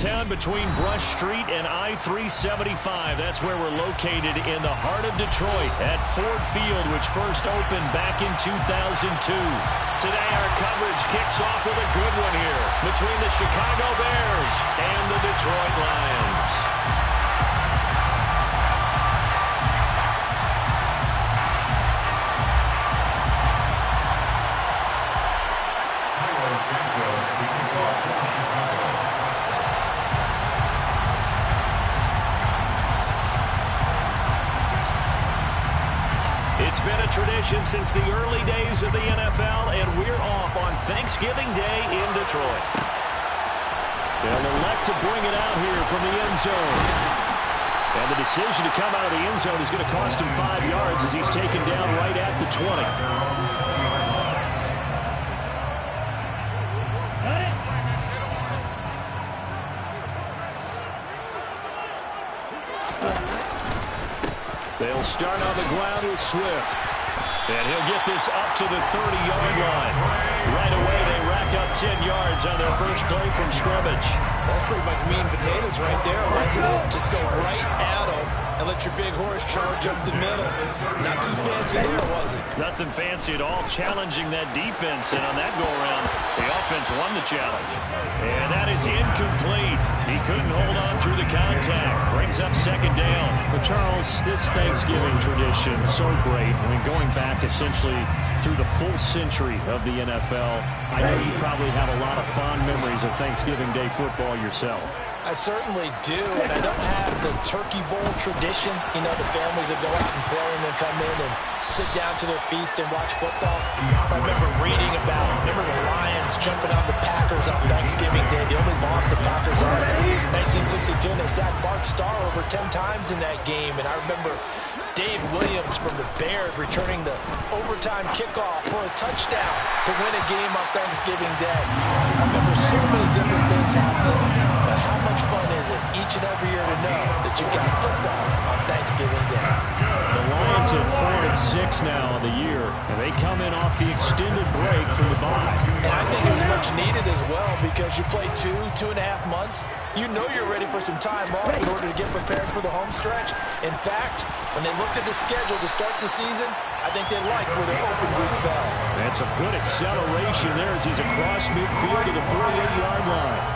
downtown between Brush Street and I-375. That's where we're located in the heart of Detroit at Ford Field, which first opened back in 2002. Today our coverage kicks off with a good one here between the Chicago Bears and the Detroit Lions. It's been a tradition since the early days of the NFL, and we're off on Thanksgiving Day in Detroit. They'll elect to bring it out here from the end zone. And the decision to come out of the end zone is going to cost him 5 yards as he's taken down right at the 20. They'll start on the ground with Swift. And he'll get this up to the 30-yard line. Right away, they rack up 10 yards on their first play from scrimmage. That's pretty much meat and potatoes right there, wasn't it? Just go right at them and let your big horse charge up the middle. Not too fancy there, was it? Nothing fancy at all, challenging that defense. And on that go-around, the offense won the challenge. And that is incomplete. He couldn't hold on through the contact. Brings up second down. But Charles, this Thanksgiving tradition, so great. I mean, going back essentially through the full century of the NFL, I know you probably have a lot of fond memories of Thanksgiving Day football yourself. I certainly do, and I don't have the turkey bowl tradition. You know, the families that go out and play and then come in and sit down to their feast and watch football. I remember reading about, the Lions jumping on the Packers on Thanksgiving Day. They only lost the Packers on 1962, and they sacked Bart Starr over 10 times in that game. And I remember Dave Williams from the Bears returning the overtime kickoff for a touchdown to win a game on Thanksgiving Day. I remember so many different things happening. But how much fun is it each and every year to know that you got football on Thanksgiving Day? The Lions at 4-6 now on the year, and they come in off the extended break from the bye. And I think it was much needed as well because you play 2.5 months. You know you're ready for some time off in order to get prepared for the home stretch. In fact, when they looked at the schedule to start the season, I think they liked where their open week fell. That's a good acceleration there as he's across midfield to the 48-yard line.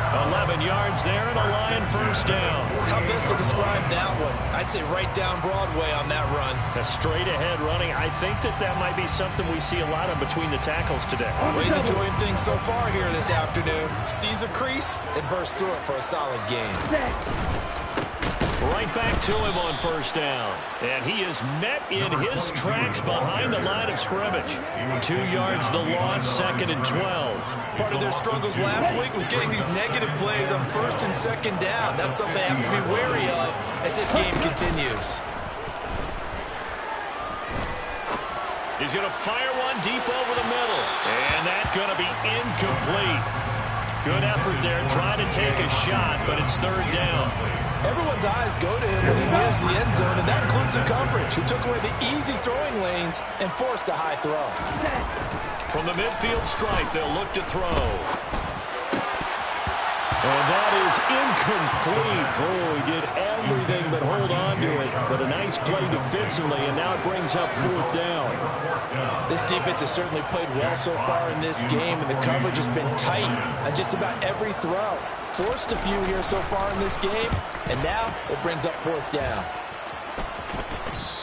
11 yards there and a Lion first down. How best to describe that one? I'd say right down Broadway on that run. A straight-ahead running. I think that might be something we see a lot of between the tackles today. Well, he's enjoying things so far here this afternoon. Sees a crease and bursts through it for a solid gain. Right back to him on first down. And he is met in his tracks behind the line of scrimmage. 2 yards the loss, 2nd and 12. Part of their struggles last week was getting these negative plays on 1st and 2nd down. That's something they have to be wary of as this game continues. He's going to fire one deep over the middle. And that's going to be incomplete. Good effort there, trying to take a shot, but it's 3rd down. Everyone's eyes go to him when he nears the end zone, and that includes the coverage, who took away the easy throwing lanes and forced a high throw. From the midfield stripe, they'll look to throw. And that is incomplete. Oh, he did everything but hold on to it. But a nice play defensively, and now it brings up 4th down. This defense has certainly played well so far in this game, and the coverage has been tight on just about every throw. Forced a few here so far in this game, and now it brings up 4th down.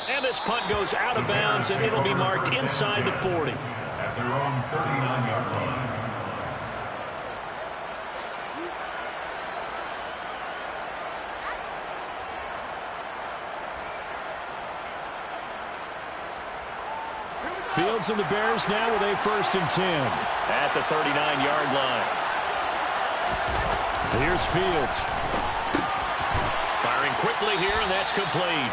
And this punt goes out of bounds, and it'll be marked inside the 40. At their own 39-yard line. Fields and the Bears now with a 1st and 10. At the 39-yard line. Here's Fields. Firing quickly here, and that's complete.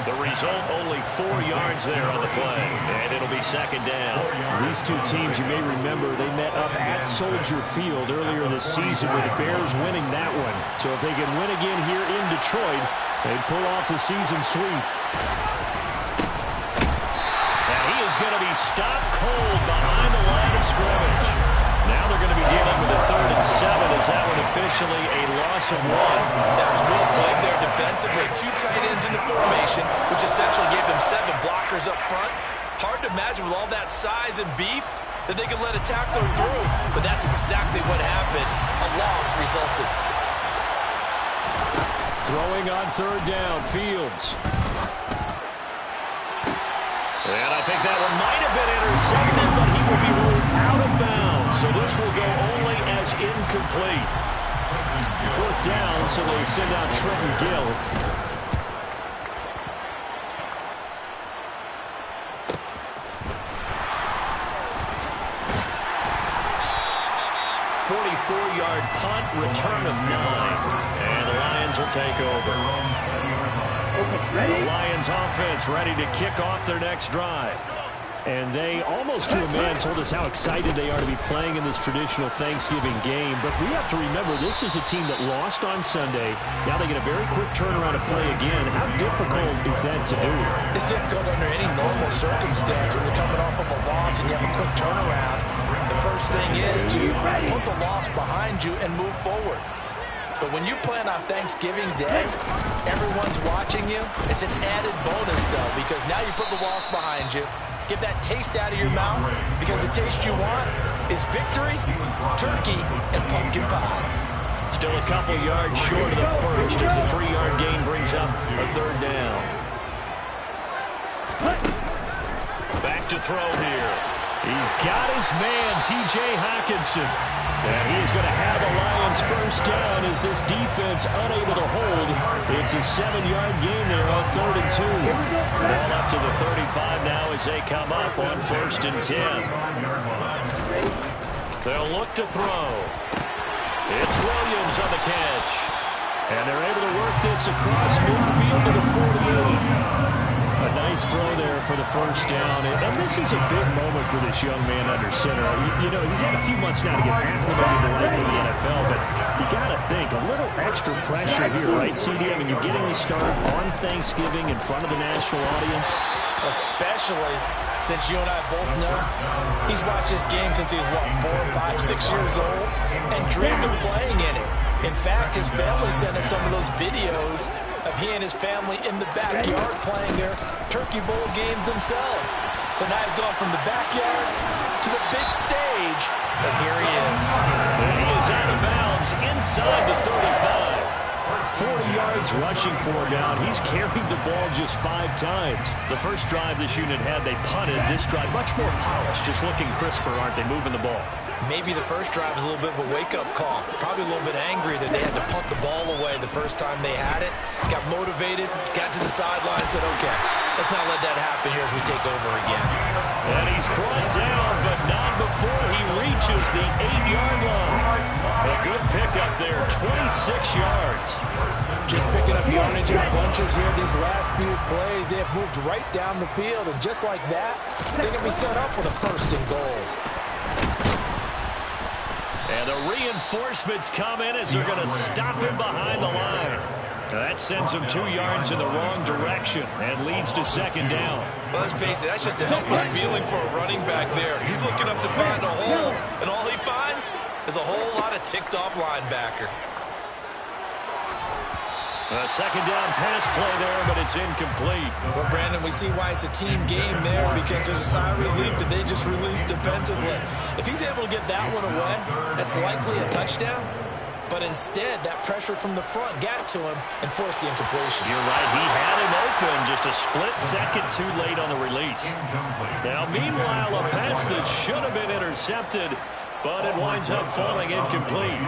The result, only 4 yards there on the play, and it'll be 2nd down. These two teams, you may remember, they met up at Soldier Field earlier this season with the Bears winning that one. So if they can win again here in Detroit, they'd pull off the season sweep. And he is going to be stopped cold behind the line of scrimmage. Now they're going to be dealing with a 3rd and 7. Is that one officially a loss of 1? That was well played there defensively. 2 tight ends in the formation, which essentially gave them 7 blockers up front. Hard to imagine with all that size and beef that they could let a tackler through. But that's exactly what happened. A loss resulted. Throwing on 3rd down, Fields. And I think that one might have been intercepted, but he will be ruled out of bounds. So this will go only as incomplete. 4th down, so they send out Trenton Gill. Yard punt, return of 9. And the Lions will take over. The Lions offense ready to kick off their next drive. And they, almost to a man, told us how excited they are to be playing in this traditional Thanksgiving game. But we have to remember, this is a team that lost on Sunday. Now they get a very quick turnaround to play again. How difficult is that to do? It's difficult under any normal circumstance when you're coming off of a loss and you have a quick turnaround. The first thing is to put the loss behind you and move forward. But when you're playing on Thanksgiving Day, everyone's watching you. It's an added bonus, though, because now you put the loss behind you. Get that taste out of your mouth, because the taste you want is victory, turkey, and pumpkin pie. Still a couple yards short of the first as the 3-yard gain brings up a 3rd down. Back to throw here. He's got his man, T.J. Hockenson. And he's going to have the Lions first down as this defense unable to hold. It's a 7-yard gain there on 3rd and 2. Ball up to the 35 now as they come up on 1st and 10. They'll look to throw. It's Williams on the catch. And they're able to work this across midfield to the 48. A nice throw there for the first down. And this is a big moment for this young man under center. You know, he's had a few months now to get acclimated to life in the NFL, but you got to think, a little extra pressure here, right, CD? I mean, you're getting the start on Thanksgiving in front of the national audience. Especially since you and I both know he's watched this game since he was, what, 4, 5, 6 years old and dreamed of playing in it. In fact, his family sent us some of those videos of he and his family in the backyard playing their Turkey Bowl games themselves. So now he's gone from the backyard to the big stage, and here he is. And he is out of bounds inside the 35. 40 yards rushing for him down. He's carried the ball just 5 times. The first drive this unit had, they punted. This drive, much more polished, just looking crisper, aren't they, moving the ball? Maybe the first drive was a little bit of a wake-up call. Probably a little bit angry that they had to punt the ball away the first time they had it. Got motivated, got to the sideline, said, okay, let's not let that happen here as we take over again. And he's brought down, but not before he reaches the 8-yard line. A good pickup there, 26 yards. Just picking up yardage in bunches here these last few plays. They have moved right down the field, and just like that, they're going to be set up with a 1st and goal. And the reinforcements come in as they're going to stop him behind the line. That sends him 2 yards in the wrong direction and leads to 2nd down. Well, let's face it, that's just a helpless feeling for a running back there. He's looking up to find a hole, and all he finds is a whole lot of ticked-off linebacker. A 2nd down pass play there, but it's incomplete. Well, Brandon, we see why it's a team game there, because there's a sigh of relief that they just released defensively. If he's able to get that one away, that's likely a touchdown. But instead, that pressure from the front got to him and forced the incompletion. You're right. He had him open, just a split second too late on the release. Now, meanwhile, a pass that should have been intercepted, but it winds up falling incomplete.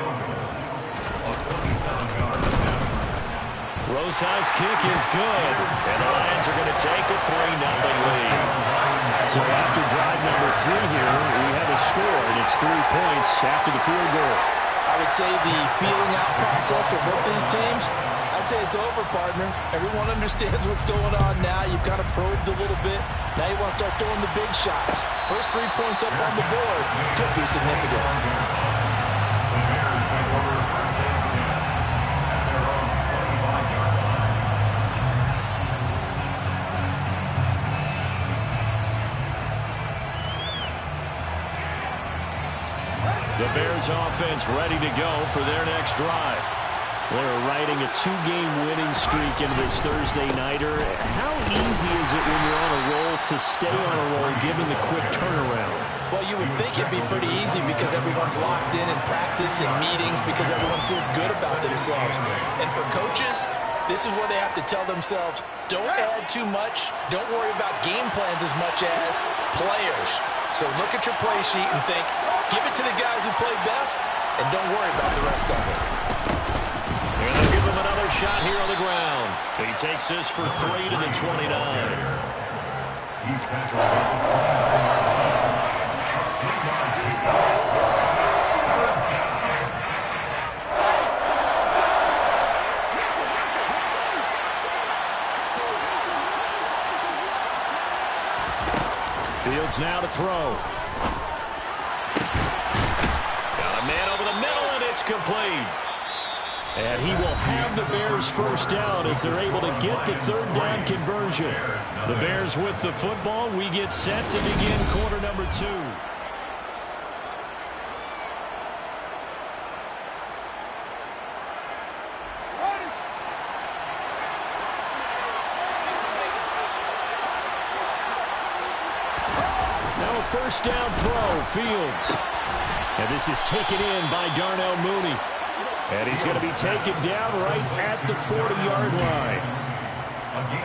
Rosa's kick is good, and the Lions are going to take a 3-0 lead. So after drive number 3 here, we have a score, and it's 3 points after the field goal. I would say the feeling out process for both these teams, I'd say it's over, partner. Everyone understands what's going on now. You've kind of probed a little bit. Now you want to start throwing the big shots. First 3 points up on the board could be significant. Bears offense ready to go for their next drive. They're riding a 2-game winning streak into this Thursday nighter. How easy is it when you're on a roll to stay on a roll given the quick turnaround? Well, you would think it'd be pretty easy because everyone's locked in practice and meetings because everyone feels good about themselves. And for coaches, this is where they have to tell themselves, don't add too much, don't worry about game plans as much as players. So look at your play sheet and think, give it to the guys who played best, and don't worry about the rest of it. And they'll give him another shot here on the ground. He takes this for 3 to the 29. He's tackled at the 29. Fields now to throw. Got a man over the middle, and it's complete. And he will have the Bears first down as they're able to get the third down conversion. The Bears with the football. We get set to begin quarter number 2. Now a first down throw, Fields. And this is taken in by Darnell Mooney. And he's going to be taken down right at the 40-yard line.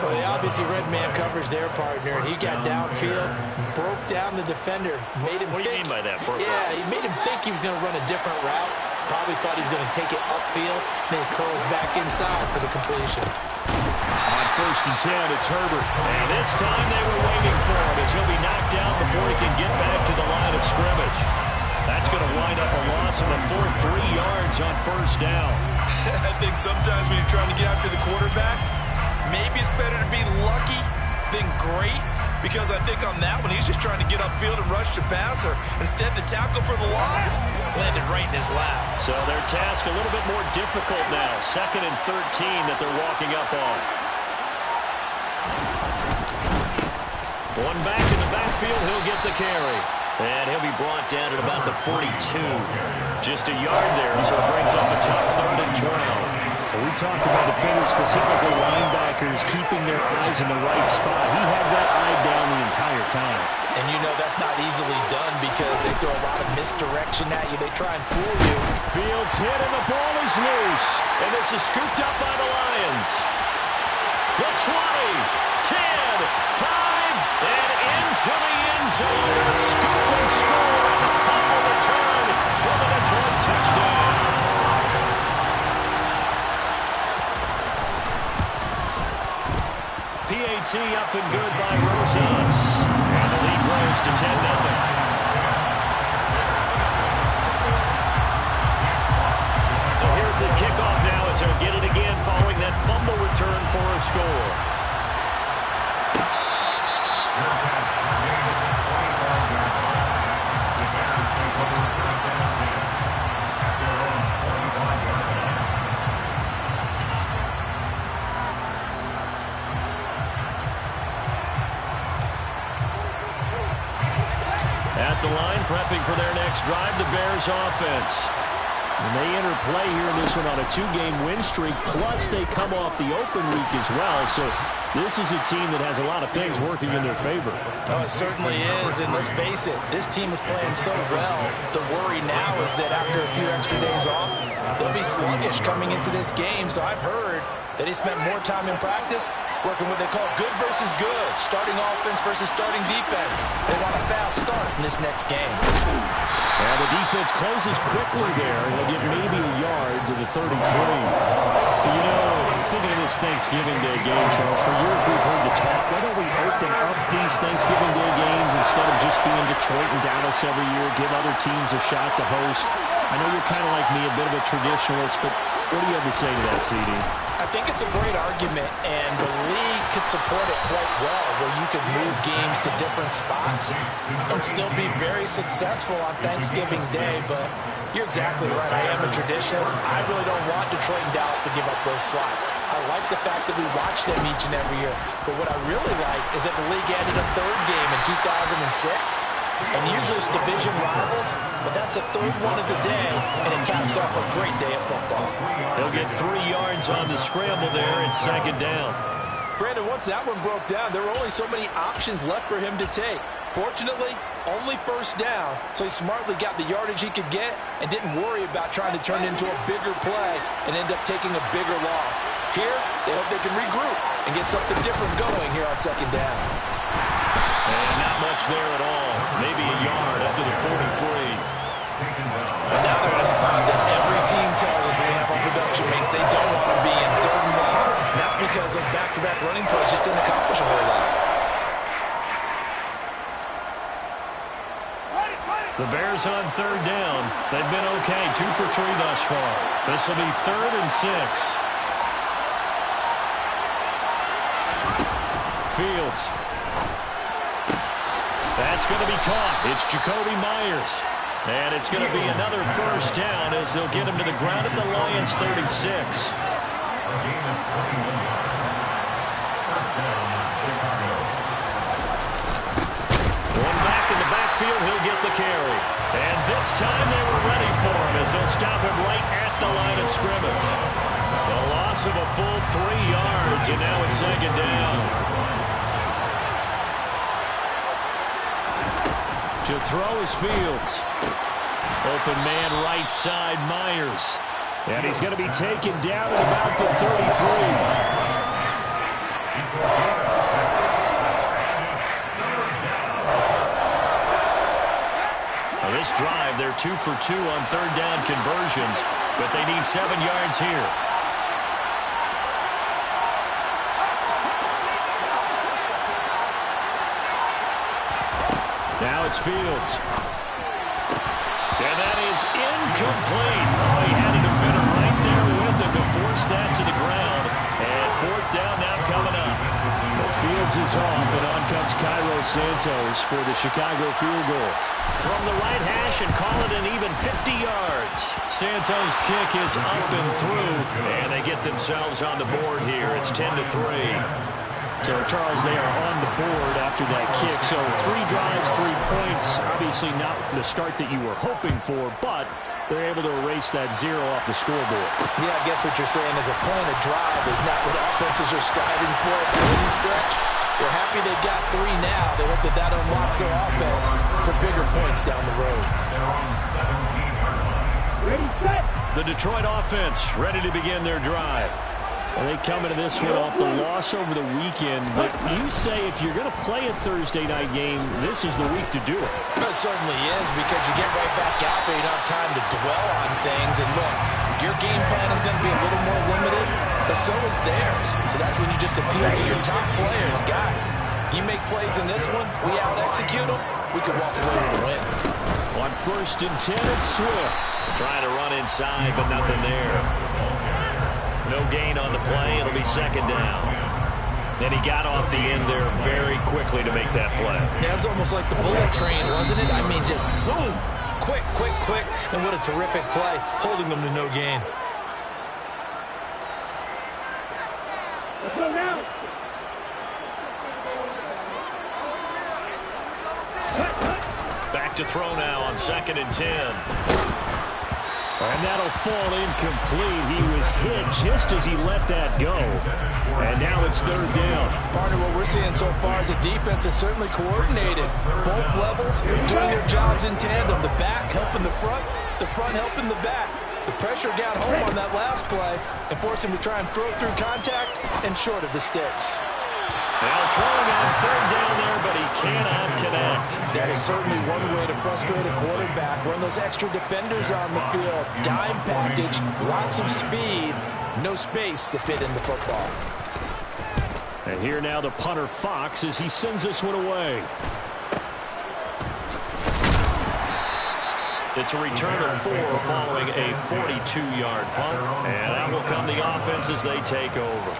Well, they obviously read man coverage their partner, and he got downfield, broke down the defender, made him What do you mean by that, Burt? Yeah, he made him think he was going to run a different route. Probably thought he was going to take it upfield, then he curls back inside for the completion. On first and 10, it's Herbert. And this time they were waiting for him as he'll be knocked down before he can get back to the line of scrimmage. That's going to wind up a loss of a full 3 yards on first down. I think sometimes when you're trying to get after the quarterback, maybe it's better to be lucky than great, because I think on that one, he's just trying to get upfield and rush the passer. Instead, the tackle for the loss landed right in his lap. So their task a little bit more difficult now. 2nd and 13 that they're walking up on. One back in the backfield, he'll get the carry. And he'll be brought down at about the 42. Just a yard there, so it brings up a tough 3rd and 12. We talked about defenders, specifically linebackers, keeping their eyes in the right spot. He had that eye down the entire time. And you know that's not easily done because they throw a lot of misdirection at you. They try and fool you. Fields hit and the ball is loose. And this is scooped up by the Lions. The 20, 10, 5, and into the end zone. A scoop and score on a fumble return for the Detroit touchdown. PAT up and good by Rosas. And the lead grows to 10-0. So here's the kickoff now as they'll get it again following that fumble return for a score. At the line, prepping for their next drive, the Bears offense. And they enter play here in this one on a 2-game win streak, plus they come off the open week as well. So this is a team that has a lot of things working in their favor. Oh, it certainly is, and let's face it, this team is playing so well. The worry now is that after a few extra days off, they'll be sluggish coming into this game. So I've heard that he spent more time in practice working what they call good versus good, starting offense versus starting defense. They want a fast start in this next game. And the defense closes quickly there. They'll get maybe a yard to the 33. You know, thinking of this Thanksgiving Day game, Charles, for years we've heard the talk, why don't we open up these Thanksgiving Day games instead of just being Detroit and Dallas every year, give other teams a shot to host? I know you're kind of like me, a bit of a traditionalist, but what do you have to say to that, CD? I think it's a great argument, and the league could support it quite well, where you could move games to different spots and still be very successful on Thanksgiving Day. But you're exactly right. I am a traditionalist. I really don't want Detroit and Dallas to give up those slots. I like the fact that we watch them each and every year. But what I really like is that the league added a third game in 2006. And usually it's division rivals, but that's the third one of the day, and it caps off a great day of football. He'll get 3 yards on the scramble there. It's second down. Brandon, once that one broke down, there were only so many options left for him to take. Fortunately, only first down, so he smartly got the yardage he could get and didn't worry about trying to turn it into a bigger play and end up taking a bigger loss. Here, they hope they can regroup and get something different going here on second down. And not much there at all. Maybe a yard up to the 43. And now they're in a spot that every team tells us we have on production mates they don't want to be in, 3rd and long. And that's because those back-to-back running plays just didn't accomplish a whole lot. The Bears on 3rd down. They've been okay, 2 for 3 thus far. This will be 3rd and 6. Fields. That's going to be caught. It's Jacoby Myers. And it's going to be another first down as they'll get him to the ground at the Lions' 36. One back in the backfield, he'll get the carry. And this time they were ready for him as they'll stop him right at the line of scrimmage. A loss of a full 3 yards, and now it's second down. To throw is Fields. Open man right side, Myers. And he's going to be taken down at about the 33. Now this drive, they're 2 for 2 on 3rd down conversions, but they need 7 yards here. Now it's Fields. And that is incomplete. Oh, he had a defender right there with him to force that to the ground. And 4th down now coming up. Well, Fields is off, and on comes Cairo Santos for the Chicago field goal. From the right hash and call it an even 50 yards. Santos' kick is up and through, and they get themselves on the board here. It's 10-3. So, Charles, they are on the board after that kick. So 3 drives, 3 points. Obviously not the start that you were hoping for, but they're able to erase that 0 off the scoreboard. Yeah, I guess what you're saying is a point of drive is not what offenses are striving for at any stretch. They're happy they got 3 now. They hope that that unlocks their offense for bigger points down the road. Ready, set. The Detroit offense ready to begin their drive. Well, they come into this one off the loss over the weekend, but you say if you're going to play a Thursday night game, this is the week to do it. It certainly is, because you get right back out there, you don't have time to dwell on things. And look, your game plan is going to be a little more limited, but so is theirs. So that's when you just appeal to your top players. Guys, you make plays in this one, we out-execute them, we could walk away with a win. On 1st and 10, it's Swift. Trying to run inside, but nothing there. No gain on the play. It'll be 2nd down. And he got off the end there very quickly to make that play. Yeah, it was almost like the bullet train, wasn't it? I mean, just zoom. Quick, quick, quick. And what a terrific play, holding them to no gain. Let's go now. Back to throw now on 2nd and 10. And that'll fall incomplete. He was hit just as he let that go. And now it's 3rd down. Partner, what we're seeing so far is the defense is certainly coordinated. Both levels doing their jobs in tandem. The back helping the front helping the back. The pressure got home on that last play and forced him to try and throw through contact and short of the sticks. Now throwing on 3rd down there, but he cannot connect. That is certainly one way to frustrate a quarterback. Run those extra defenders on the field. Dime package, lots of speed, no space to fit in the football. And here now the punter Fox as he sends this one away. It's a return of 4 following a 42-yard punt. And out will come the offense as they take over.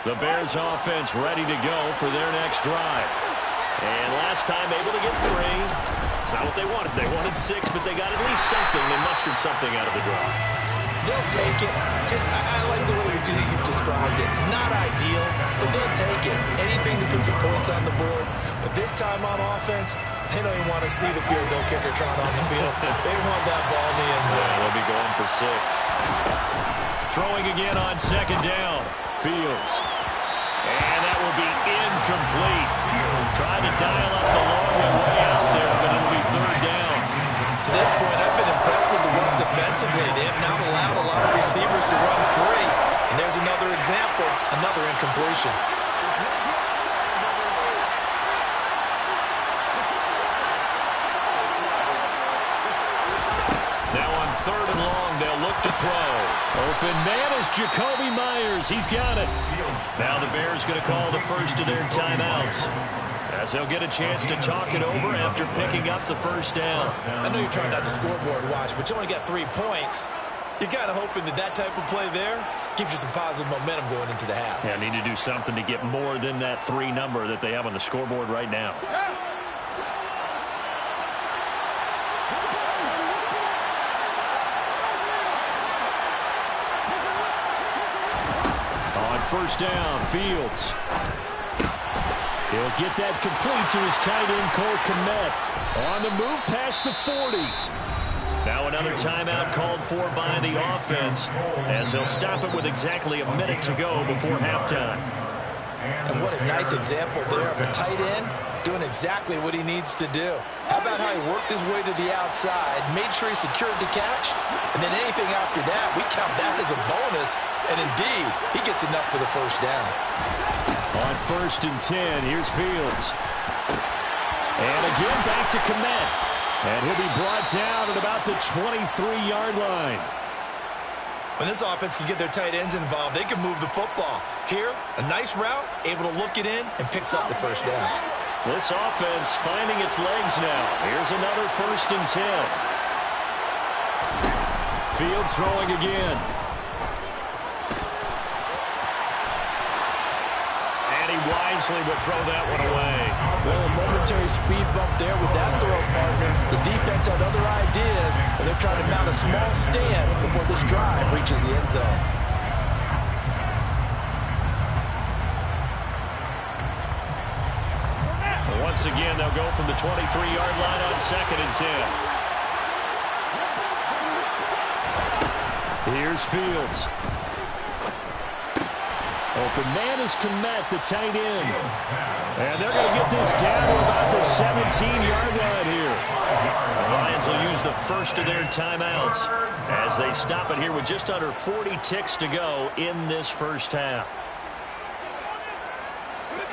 The Bears offense ready to go for their next drive. And last time able to get 3. It's not what they wanted. They wanted 6, but they got at least something. They mustered something out of the drive. They'll take it. I like the way you described it. Not ideal, but they'll take it. Anything to put some points on the board. But this time on offense, they don't even want to see the field goal kicker trot on the field. They want that ball in the end zone. Yeah, they'll be going for 6. Throwing again on 2nd down. Fields. And that will be incomplete. Trying to dial up the long way out there, but it'll be 3rd down. To this point, I've been impressed with the work defensively. They have not allowed a lot of receivers to run free. And there's another example, another incompletion. Now on 3rd and long, they'll look to throw. Open man is Jacoby Myers. He's got it. Now the Bears going to call the first of their timeouts, as they'll get a chance to talk it over after picking up the 1st down. I know you're trying not to scoreboard watch, but you only got 3 points. You're kind of hoping that type of play there gives you some positive momentum going into the half. Yeah, need to do something to get more than that 3 number that they have on the scoreboard right now. On 1st down, Fields. He'll get that complete to his tight end, Cole Kmet. On the move past the 40. Now another timeout called for by the offense, as they'll stop it with exactly a minute to go before halftime. And what a nice example there of a tight end doing exactly what he needs to do. How about how he worked his way to the outside, made sure he secured the catch, and then anything after that, we count that as a bonus. And indeed, he gets enough for the 1st down. On 1st and 10, here's Fields. And again, back to Kmet. And he'll be brought down at about the 23-yard line. When this offense can get their tight ends involved, they can move the football. Here, a nice route, able to look it in, and picks up the 1st down. This offense finding its legs now. Here's another 1st and 10. Fields throwing again. Wisely would throw that one away. Well, a momentary speed bump there with that throw, partner. The defense had other ideas, so they're trying to mount a small stand before this drive reaches the end zone. Once again, they'll go from the 23-yard line on 2nd and 10. Here's Fields. Open man is Kmet, the tight end. And they're going to get this down to about the 17-yard line here. The Lions will use the first of their timeouts as they stop it here with just under 40 ticks to go in this 1st half.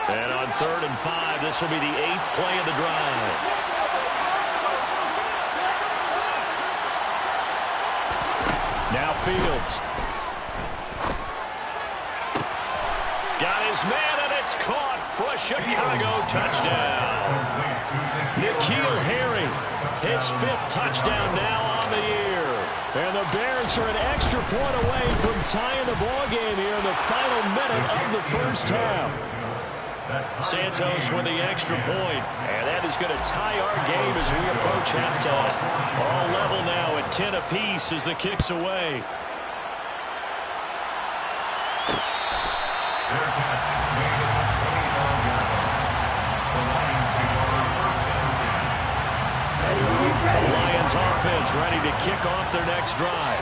And on 3rd and 5, this will be the 8th play of the drive. Now Fields. Got his man, and it's caught for a Chicago touchdown. N'Keal Harry, his 5th touchdown now on the year. And the Bears are an extra point away from tying the ball game here in the final minute of the 1st half. Santos with the extra point, and that is going to tie our game as we approach halftime. All level now at 10 apiece as the kick's away. The Lions offense ready to kick off their next drive,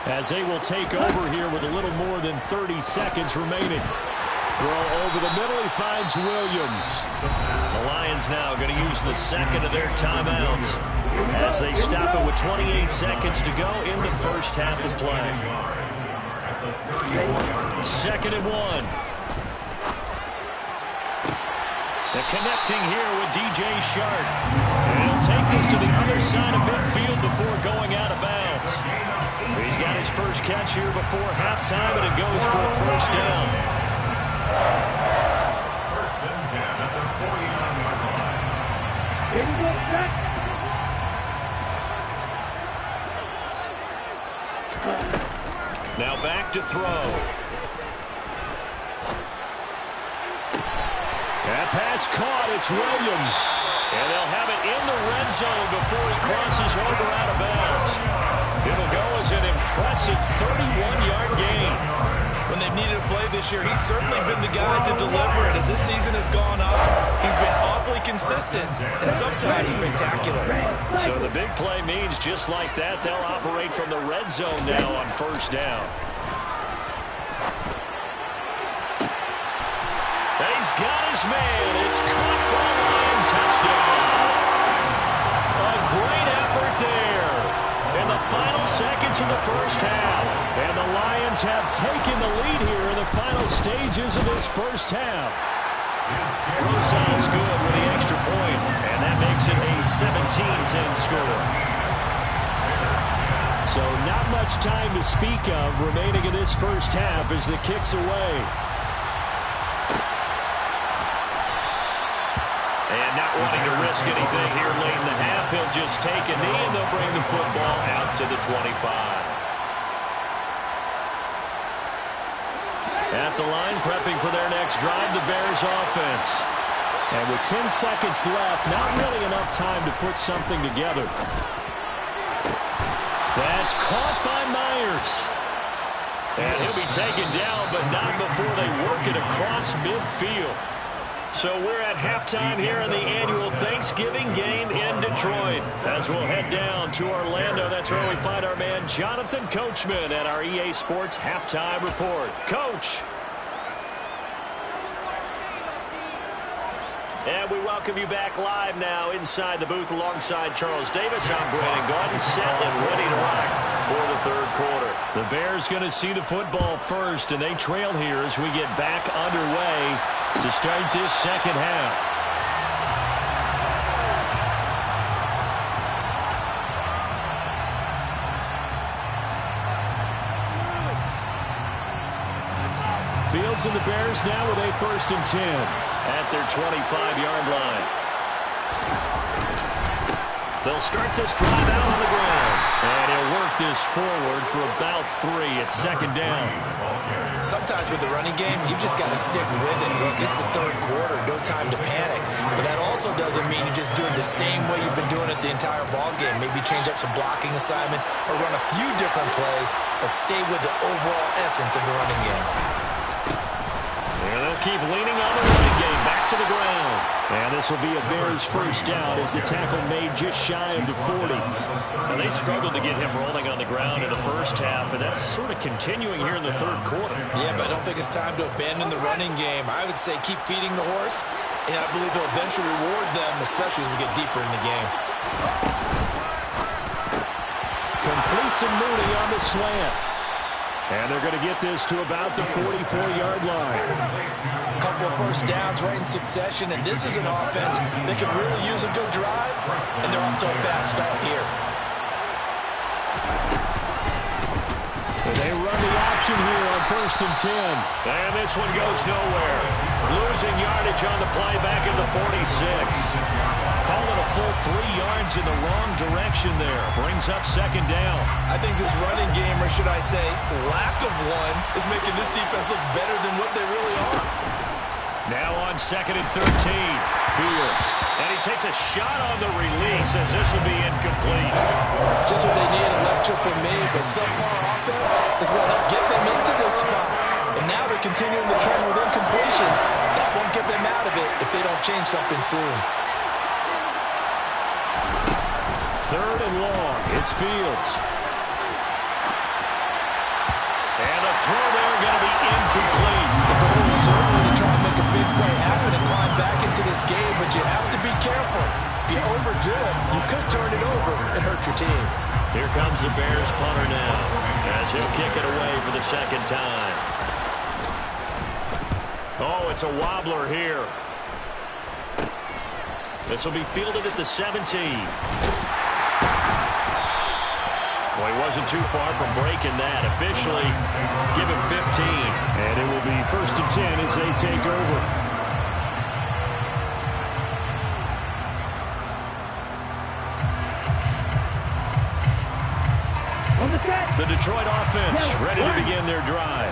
as they will take over here with a little more than 30 seconds remaining. Throw over the middle, he finds Williams. The Lions now going to use the 2nd of their timeouts as they stop it with 28 seconds to go in the 1st half of play. 2nd and 1. They're connecting here with DJ Shark. And he'll take this to the other side of midfield before going out of bounds. He's got his first catch here before halftime, and it goes for a 1st down. 1st and 10 at the 49-yard line. Now back to throw. That pass caught. It's Williams. And they'll have it in the red zone before he crosses over out of bounds. It'll go as an impressive 31-yard gain. When they've needed a play this year, he's certainly been the guy to deliver it. As this season has gone on, he's been awfully consistent and sometimes spectacular. So the big play means just like that, they'll operate from the red zone now on first down. He's got his man. It's caught for a Lion touchdown. A great effort there in the final seconds of the first half. And the Lions have taken the lead here in the final stages of this first half. Rosales good with the extra point, and that makes it a 17-10 score. So not much time to speak of remaining in this first half as the kick's away. And not wanting to risk anything here late in the half, he'll just take a knee and they'll bring the football out to the 25. At the line, prepping for their next drive, the Bears offense. And with 10 seconds left, not really enough time to put something together. That's caught by Myers. And he'll be taken down, but not before they work it across midfield. So we're at halftime here in the annual Thanksgiving game in Detroit. As we'll head down to Orlando, that's where we find our man Jonathan Coachman at our EA Sports Halftime Report. Coach. And we welcome you back live now inside the booth alongside Charles Davis. I'm Brandon Gordon, set and ready to rock for the third quarter. The Bears going to see the football first, and they trail here as we get back underway to start this second half. Fields and the Bears now with a 1st and 10 at their 25-yard line. They'll start this drive out on the ground. And he'll work this forward for about 3 at 2nd down. Sometimes with the running game, you've just got to stick with it. Look, it's the third quarter, no time to panic. But that also doesn't mean you just do it the same way you've been doing it the entire ball game. Maybe change up some blocking assignments or run a few different plays, but stay with the overall essence of the running game. And they'll keep leaning on the running game. Back to the ground. And this will be a Bears first down as the tackle made just shy of the 40. And they struggled to get him rolling on the ground in the first half, and that's sort of continuing here in the third quarter. Yeah, but I don't think it's time to abandon the running game. I would say keep feeding the horse, and I believe he'll eventually reward them, especially as we get deeper in the game. Complete to Mooney on the slant. And they're going to get this to about the 44-yard line. A couple of first downs right in succession, and this is an offense that can really use a good drive, and they're off to a fast start here. And they run the option here on 1st and 10. And this one goes nowhere. Losing yardage on the play back in the 46. Call it a full 3 yards in the wrong direction there. Brings up 2nd down. I think this running game, or should I say lack of one, is making this defense look better than what they really are. Now on 2nd and 13. Fields. And he takes a shot on the release as this will be incomplete. Just what they need, a lecture from me, but subpar offense is what helped get them into this spot. And now they're continuing the trend with incompletions. That won't get them out of it if they don't change something soon. 3rd and long. It's Fields. And the throw there going to be incomplete. The goal is certainly to try and make a big play happen and climb back into this game, but you have to be careful. If you overdo it, you could turn it over and hurt your team. Here comes the Bears punter now as he'll kick it away for the 2nd time. Oh, it's a wobbler here. This will be fielded at the 17. Well, he wasn't too far from breaking that. Officially, give him 15. And it will be 1st and 10 as they take over. The Detroit offense ready to begin their drive.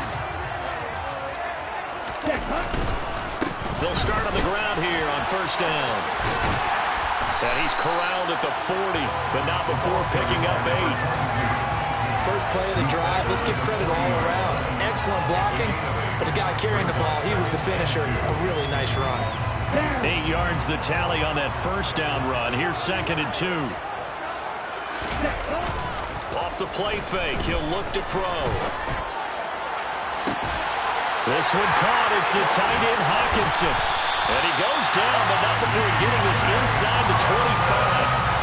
They'll start on the ground here on first down. And he's corralled at the 40, but not before picking up 8. First play of the drive, let's give credit all around. Excellent blocking, but the guy carrying the ball, he was the finisher. A really nice run. 8 yards the tally on that first down run. Here's 2nd and 2. Off the play fake, he'll look to throw. This one caught. It's the tight end, Hawkinson. And he goes down, but not before getting this inside the 25.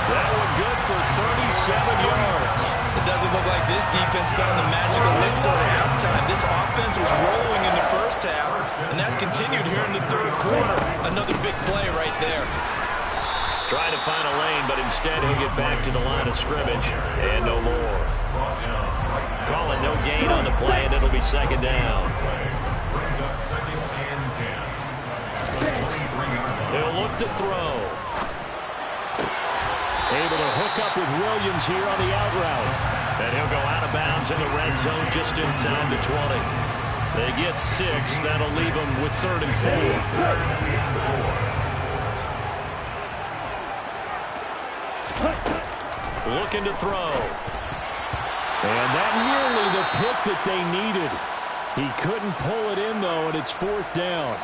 That one good for 37 yards. It doesn't look like this defense found the magical elixir at halftime. This offense was rolling in the first half, and that's continued here in the third quarter. Another big play right there. Trying to find a lane, but instead he'll get back to the line of scrimmage, and no more. Calling no gain on the play, and it'll be 2nd down. He'll look to throw. Able to hook up with Williams here on the out route. And he'll go out of bounds in the red zone just inside the 20. They get 6. That'll leave them with 3rd and 4. Looking to throw. And that nearly the pick that they needed. He couldn't pull it in, though, and it's 4th down.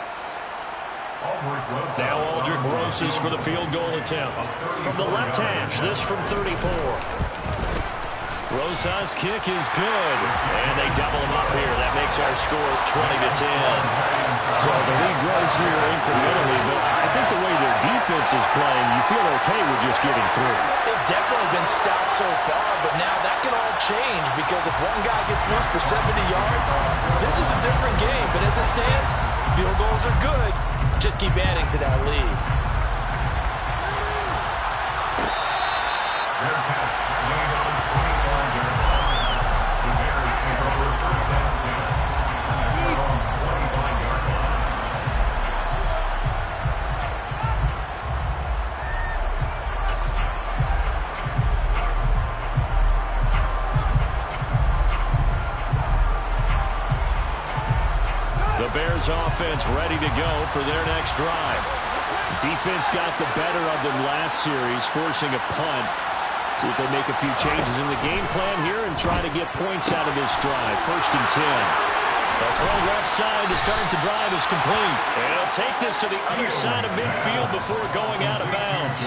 Now Aldrich Rosas for the field goal attempt. From the left hash, this from 34. Rosas' kick is good. And they double him up here. That makes our score 20-10. So the lead grows here incrementally, but I think the way their defense is playing, you feel okay with just getting through. They've definitely been stout so far, but now that can all change because if one guy gets loose for 70 yards, this is a different game. But as it stands, field goals are good. Just keep adding to that lead. The Bears offense ready to go for their next drive. Defense got the better of them last series, forcing a punt. See if they make a few changes in the game plan here and try to get points out of this drive. 1st and 10. The throw left side to start the drive is complete. And he'll take this to the other side of midfield before going out of bounds.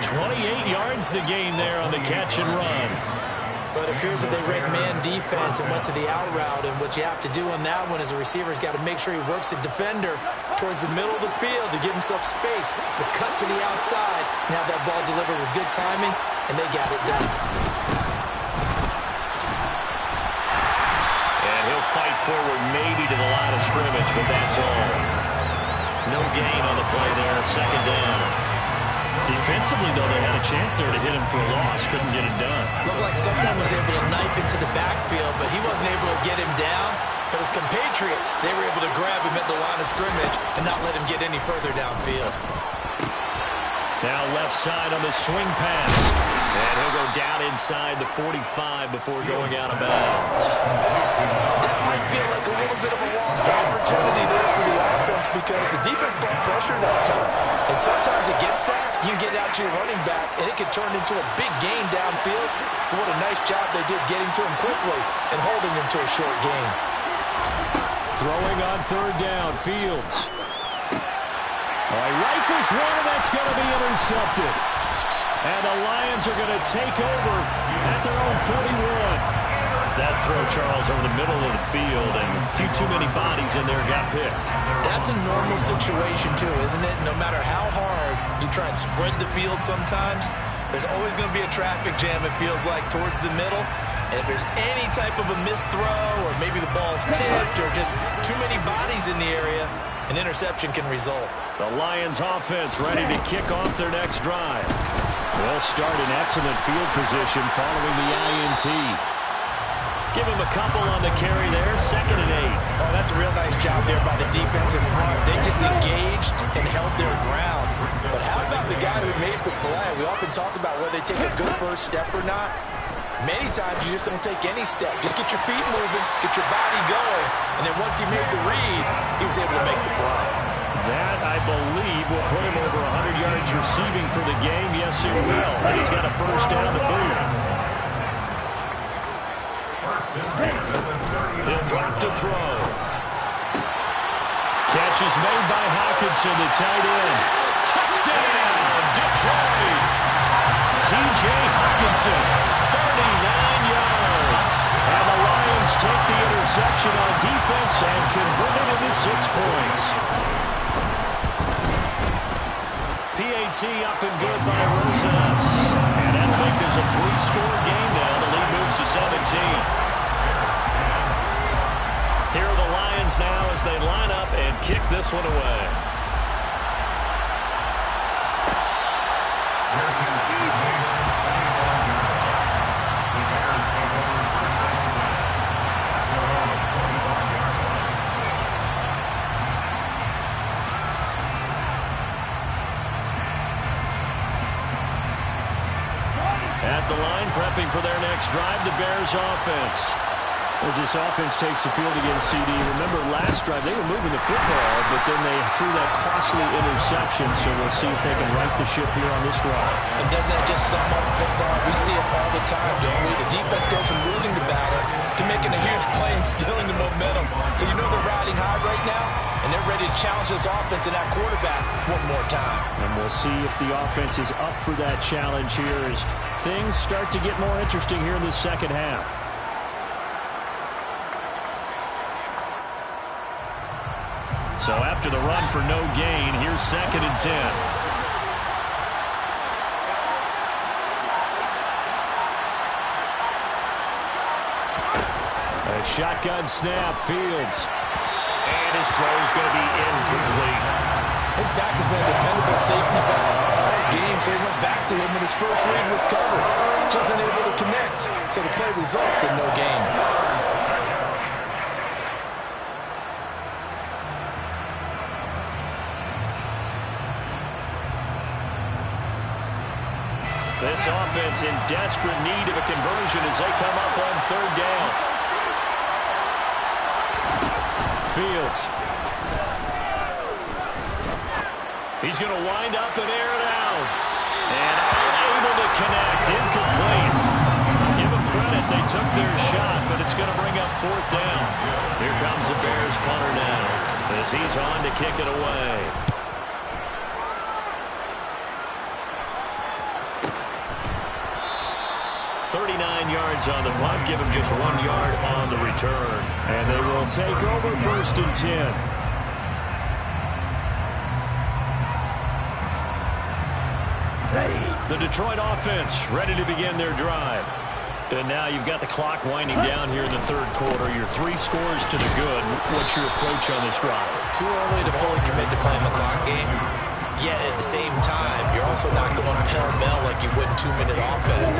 28 yards the gain there on the catch and run. But it appears that they read man defense and went to the out route. And what you have to do on that one is a receiver's got to make sure he works the defender towards the middle of the field to give himself space to cut to the outside and have that ball delivered with good timing, and they got it done. And he'll fight forward maybe to the line of scrimmage, but that's all. No gain on the play there, 2nd down. Defensively, though, they had a chance there to hit him for a loss. Couldn't get it done. Looked like someone was able to knife into the backfield, but he wasn't able to get him down. But his compatriots, they were able to grab him at the line of scrimmage and not let him get any further downfield. Now left side on the swing pass. And he'll go down inside the 45 before going out of bounds. That might feel like a little bit of a lost opportunity there for the offense because the defense brought pressure that time. And sometimes against that, you get out to your running back, and it can turn into a big gain downfield. But what a nice job they did getting to him quickly and holding him to a short gain. Throwing on 3rd down, Fields. All right, rifles one, and that's going to be intercepted. And the Lions are going to take over at their own 41. That throw, Charles, over the middle of the field, and a few too many bodies in there got picked. That's a normal situation, too, isn't it? No matter how hard you try and spread the field sometimes, there's always going to be a traffic jam, it feels like, towards the middle. And if there's any type of a missed throw or maybe the ball's tipped or just too many bodies in the area, an interception can result. The Lions offense ready to kick off their next drive. They'll start in excellent field position following the INT. Give him a couple on the carry there, 2nd and 8. Oh, that's a real nice job there by the defense in front. They just engaged and held their ground. But how about the guy who made the play? We often talk about whether they take a good first step or not. Many times you just don't take any step. Just get your feet moving, get your body going, and then once he made the read, he was able to make the play. That, I believe, will put him over 100 yards receiving for the game. Yes, it will. And he's got a first down to boot. He'll drop to throw. Catch is made by Hockenson, the tight end. Touchdown, Detroit! T.J. Hockenson, 39 yards. And the Lions take the interception on defense and convert it into 6 points. PAT up and good by Rosas. And that'll make this a 3-score game now. The lead moves to 17. Here are the Lions now as they line up and kick this one away. At the line, prepping for their next drive, the Bears offense. As this offense takes the field against CD, remember last drive they were moving the football, but then they threw that costly interception, so we'll see if they can right the ship here on this drive. And doesn't that just sum up football? We see it all the time, don't we? The defense goes from losing the battle to making a huge play and stealing the momentum. So you know they're riding high right now, and they're ready to challenge this offense and that quarterback one more time. And we'll see if the offense is up for that challenge here as things start to get more interesting here in the second half. So after the run for no gain, here's 2nd and 10. A shotgun snap, Fields. And his throw is going to be incomplete. His back has been a dependable safety valve all game, so he went back to him when his first read was covered. Just unable to connect, so the play results in no gain. This offense in desperate need of a conversion as they come up on 3rd down. Fields. He's going to wind up and air it out. And unable to connect. Incomplete. Give them credit. They took their shot, but it's going to bring up 4th down. Here comes the Bears punter now as he's on to kick it away. 39 yards on the punt, give him just 1 yard on the return. And they will take over 1st and 10. The Detroit offense ready to begin their drive. And now you've got the clock winding down here in the 3rd quarter. You're 3 scores to the good. What's your approach on this drive? Too early to fully commit to playing the clock game. Yet at the same time, you're also not going pell-mell like you would 2-minute offense.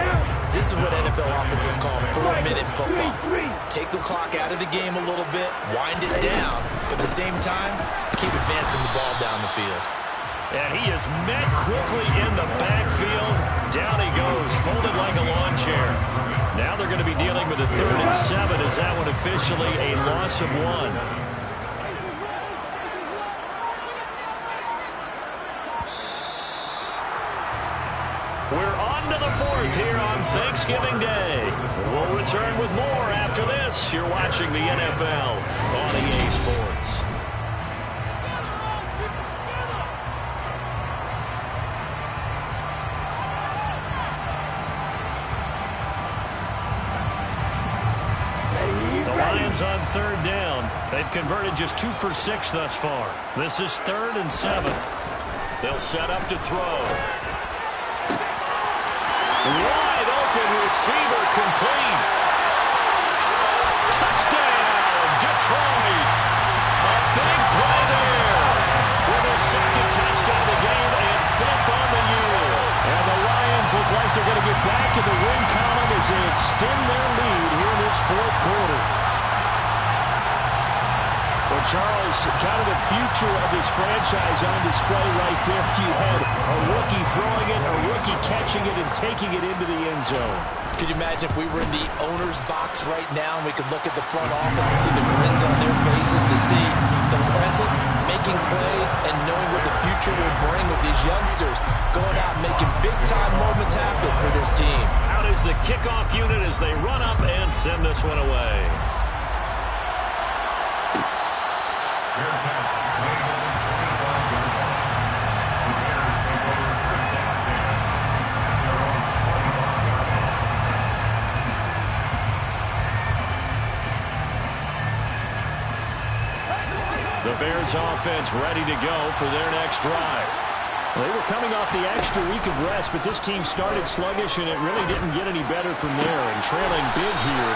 This is what NFL offenses call 4-minute football. Take the clock out of the game a little bit, wind it down, but at the same time, keep advancing the ball down the field. And he is met quickly in the backfield. Down he goes, folded like a lawn chair. Now they're going to be dealing with a 3rd and 7. Is that one officially a loss of 1? We're on to the 4th here on Thanksgiving Day. We'll return with more after this. You're watching the NFL on EA Sports. The Lions on 3rd down. They've converted just 2 for 6 thus far. This is 3rd and 7. They'll set up to throw. Wide open receiver, complete. Touchdown, Detroit. A big play there. With their 2nd touchdown of the game and 5th on the year. And the Lions look like they're going to get back in the win column as they extend their lead here in this 4th quarter. Well, Charles, kind of the future of this franchise on display right there. You had a rookie throwing it, a rookie catching it, and taking it into the end zone. Could you imagine if we were in the owner's box right now and we could look at the front office and see the grins on their faces to see the present, making plays, and knowing what the future will bring with these youngsters going out and making big-time moments happen for this team. Out is the kickoff unit as they run up and send this one away. The Bears offense ready to go for their next drive. Well, they were coming off the extra week of rest, but this team started sluggish, and it really didn't get any better from there, and trailing big here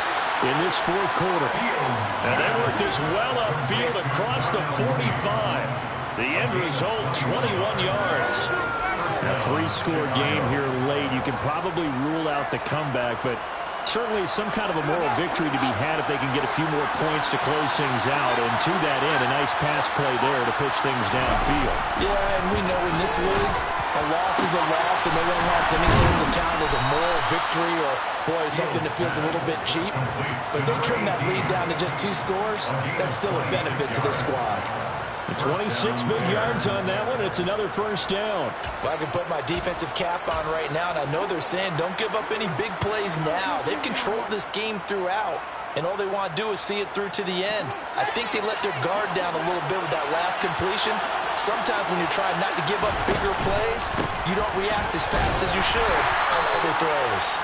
in this fourth quarter. And they work this well upfield across the 45. The end result, 21 yards. A three-score game here late. You can probably rule out the comeback, but certainly some kind of a moral victory to be had if they can get a few more points to close things out. And to that end, a nice pass play there to push things downfield. Yeah, and we know in this league, a loss is a loss, and no one wants anything to count as a moral victory or, boy, something that feels a little bit cheap. But if they trim that lead down to just 2 scores, that's still a benefit to this squad. 26 big yards on that one. It's another first down. Well, I can put my defensive cap on right now, and I know they're saying don't give up any big plays now. They've controlled this game throughout, and all they want to do is see it through to the end. I think they let their guard down a little bit with that last completion. Sometimes when you're trying not to give up bigger plays, you don't react as fast as you should on other throws.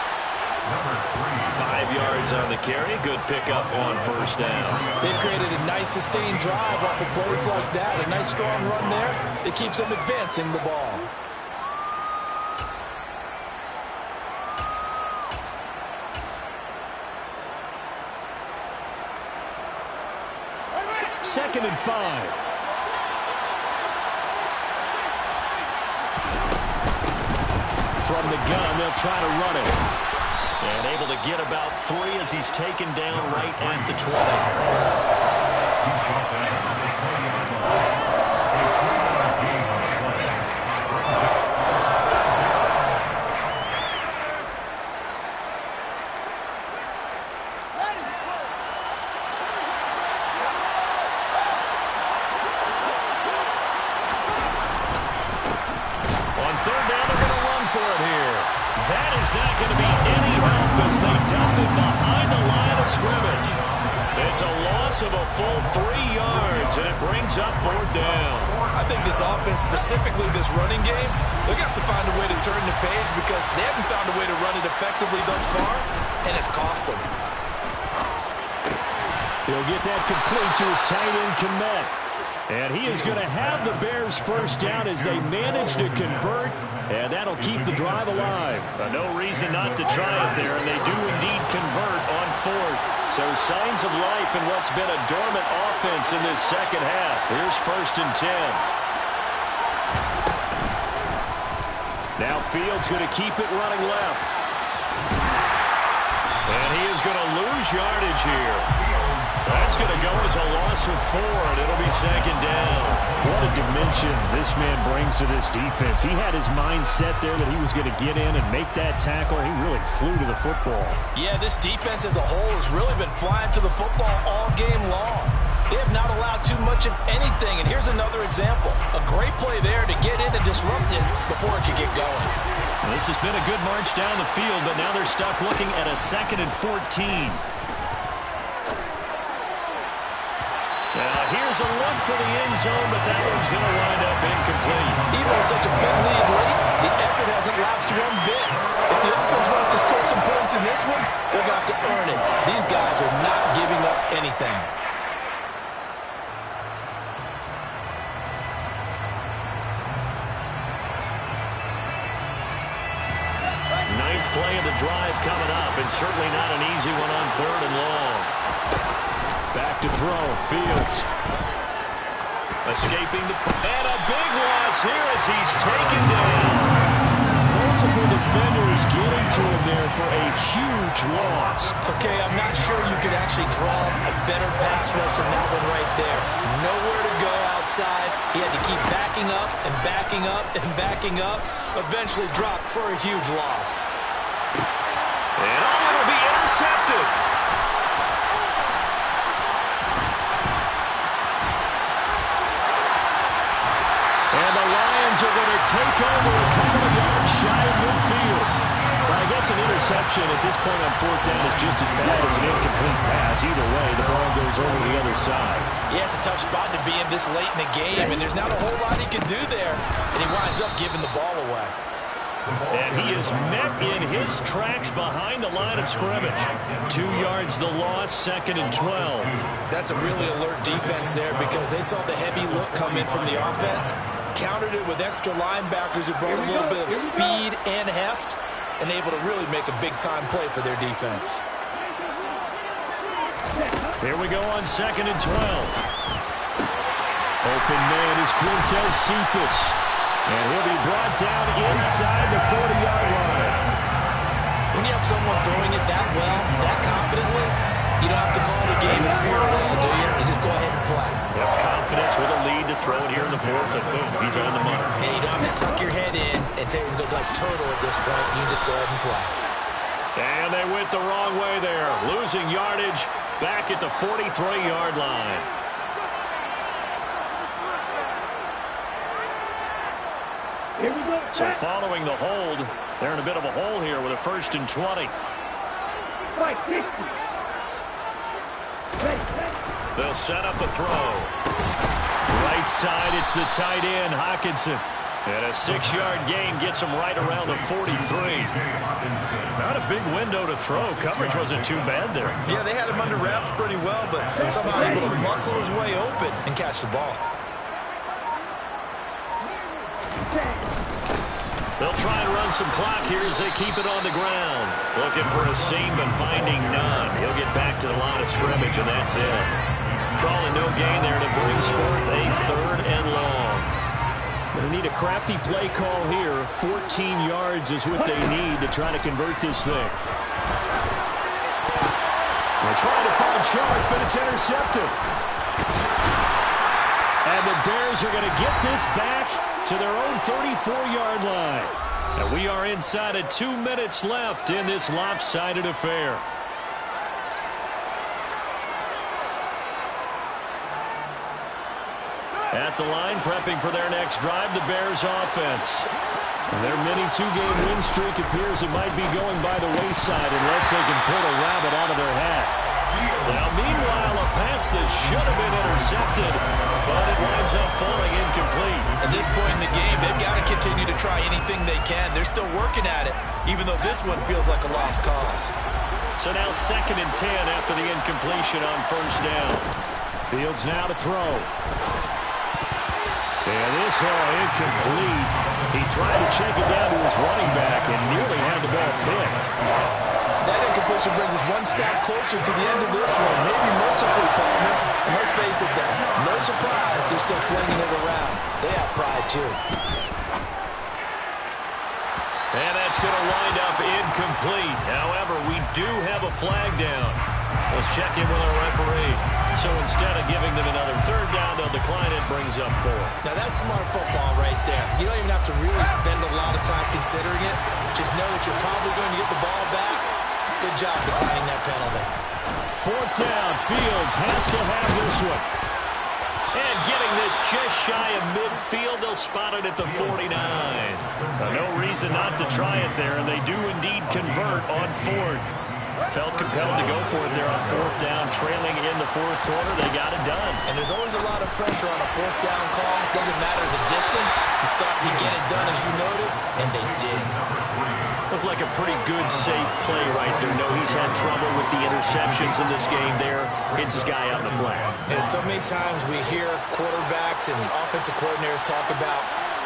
5 yards on the carry. Good pickup on first down. They've created a nice sustained drive off of plays like that. A nice strong run there. It keeps them advancing the ball. Second and 5. From the gun, they'll try to run it. And able to get about 3 as he's taken down right at the 20. On third down, they're going to run for it here. That is not going to be any help as they dump it behind the line of scrimmage. It's a loss of a full 3 yards, and it brings up fourth down. I think this offense, specifically this running game, they're going to have to find a way to turn the page because they haven't found a way to run it effectively thus far, and it's cost them. He'll get that complete to his tight end, Kmet. And he is going to have the Bears first down as they manage to convert, and that'll keep the drive alive. No reason not to try it there, and they do indeed convert on fourth. So signs of life in what's been a dormant offense in this second half. Here's first and 10. Now Fields going to keep it running left. And he is going to lose yardage here. That's going to go as a loss of 4, and it'll be second down. What a dimension this man brings to this defense. He had his mind set there that he was going to get in and make that tackle. He really flew to the football. Yeah, this defense as a whole has really been flying to the football all game long. They have not allowed too much of anything, and here's another example. A great play there to get in and disrupt it before it could get going. Well, this has been a good march down the field, but now they're stuck looking at a 2nd and 14. Now, here's a look for the end zone, but that one's going to wind up incomplete. Even with such a big lead late, the effort hasn't lapsed one bit. If the offense wants to score some points in this one, they're going to have to earn it. These guys are not giving up anything. Ninth play of the drive coming up, and certainly not an easy one on third and long. Back to throw, Fields. Escaping the... And a big loss here as he's taken down. Multiple defenders getting to him there for a huge loss. Okay, I'm not sure you could actually draw a better pass rush than that one right there. Nowhere to go outside. He had to keep backing up and backing up and backing up. Eventually dropped for a huge loss. And it'll be intercepted. And the Lions are going to take over a couple of yards shy of midfield. Well, I guess an interception at this point on fourth down is just as bad as an incomplete pass. Either way, the ball goes over the other side. Yeah, it's a tough spot to be in this late in the game, and there's not a whole lot he can do there. And he winds up giving the ball away. And he is met in his tracks behind the line of scrimmage. 2 yards the loss, 2nd and 12. That's a really alert defense there because they saw the heavy look come in from the offense, countered it with extra linebackers who brought a little bit of speed and heft, and able to really make a big-time play for their defense. Here we go on 2nd and 12. Open man is Quintez Cephas. And he'll be brought down inside the 40-yard line. When you have someone throwing it that well, that confidently, you don't have to call the game in fear at all, do you? You just go ahead and play. Yep, confidence with a lead to throw it here in the fourth, and boom, he's on the money. And you don't have to tuck your head in and take it like turtle at this point. You just go ahead and play. And they went the wrong way there, losing yardage back at the 43-yard line. So following the hold, they're in a bit of a hole here with a 1st and 20. They'll set up a throw. Right side, it's the tight end, Hockenson. And a 6-yard gain gets him right around the 43. Not a big window to throw. Coverage wasn't too bad there. Yeah, they had him under wraps pretty well, but somehow able to muscle his way open and catch the ball. They'll try and run some clock here as they keep it on the ground. Looking for a seam, but finding none. He'll get back to the line of scrimmage, and that's it. Calling no gain there, and it brings forth a 3rd and long. Going to need a crafty play call here. 14 yards is what they need to try to convert this thing. They're trying to find Chark, but it's intercepted. And the Bears are going to get this back to their own 34-yard line. And we are inside of 2 minutes left in this lopsided affair. At the line, prepping for their next drive, the Bears offense. Their mini 2-game win streak appears it might be going by the wayside unless they can pull a rabbit out of their hat. Now, meanwhile, a pass that should have been intercepted, but it winds up falling incomplete. At this point in the game, they've got to continue to try anything they can. They're still working at it, even though this one feels like a lost cause. So now 2nd and 10 after the incompletion on 1st down. Fields now to throw. And this all incomplete. He tried to check it down to his running back and nearly had the ball picked. That incompletion brings us one step closer to the end of this one. Maybe mercifully, partner. And let's face it, though, no surprise they're still flinging it around. They have pride, too. And that's going to wind up incomplete. However, we do have a flag down. Let's check in with our referee. So instead of giving them another 3rd down, they'll decline it, brings up 4. Now, that's smart football right there. You don't even have to really spend a lot of time considering it. Just know that you're probably going to get the ball back. Good job declining that penalty. 4th down, Fields has to have this one. And getting this just shy of midfield, they'll spot it at the 49. No reason not to try it there, and they do indeed convert on 4th. Felt compelled to go for it there on 4th down, trailing in the 4th quarter. They got it done. And there's always a lot of pressure on a 4th down call. It doesn't matter the distance. You start to get it done, as you noted, and they did. Looked like a pretty good, safe play right there. No, he's had trouble with the interceptions in this game there. Hits his guy out in the flat. And so many times we hear quarterbacks and offensive coordinators talk about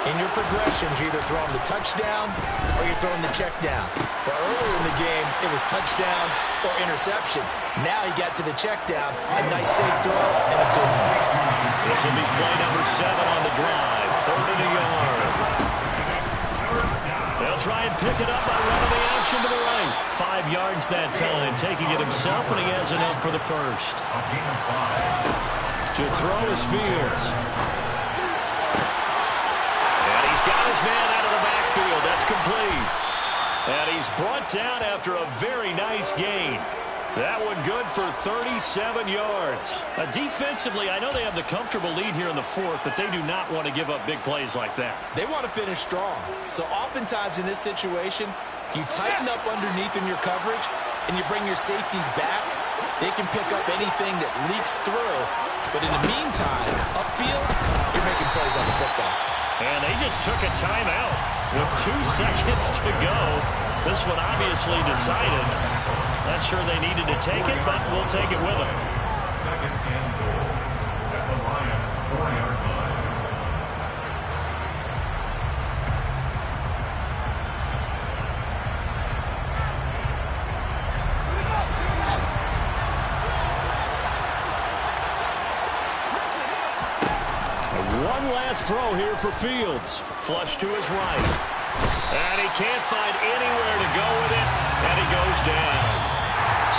in your progressions, you're either throwing the touchdown or you're throwing the check down. But earlier in the game, it was touchdown or interception. Now he got to the check down, a nice safe throw, and a good one. This will be play number 7 on the drive. 3rd and a yard. They'll He'll try and pick it up by running the action to the right. 5 yards that time, taking it himself, and he has enough for the first. To throw is Fields. And he's got his man out of the backfield. That's complete. And he's brought down after a very nice gain. That one good for 37 yards. Defensively, I know they have the comfortable lead here in the fourth, but they do not want to give up big plays like that. They want to finish strong. So oftentimes in this situation, you tighten up underneath in your coverage, and you bring your safeties back. They can pick up anything that leaks through. But in the meantime, upfield, you're making plays on the football. And they just took a timeout with 2 seconds to go. This one obviously decided. Not sure they needed to take it, but we'll take it with them. Second and goal at the Lions' 4-yard line. One last throw here for Fields. Flush to his right. And he can't find anywhere to go with it, and he goes down.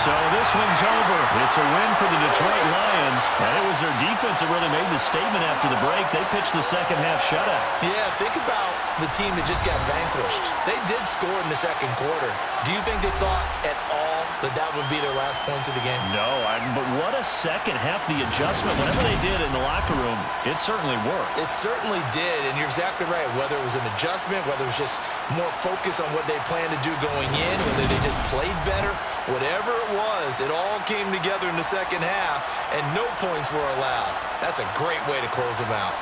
So this one's over. It's a win for the Detroit Lions. And it was their defense that really made the statement after the break. They pitched the second half shutout. Yeah, think about the team that just got vanquished. They did score in the second quarter. Do you think they thought at all that that would be their last points of the game? No, but what a second half. The adjustment, whatever they did in the locker room, it certainly worked. It certainly did, and you're exactly right. Whether it was an adjustment, whether it was just more focus on what they planned to do going in, whether they just played better, whatever it was, it all came together in the second half, and no points were allowed. That's a great way to close them out.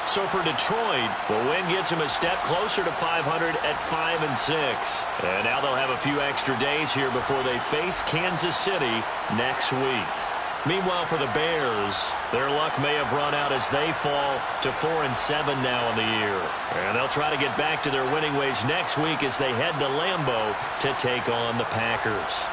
So for Detroit, the win gets them a step closer to 500 at 5-6. And now they'll have a few extra days here before they face Kansas City next week. Meanwhile, for the Bears, their luck may have run out as they fall to 4-7 now in the year. And they'll try to get back to their winning ways next week as they head to Lambeau to take on the Packers.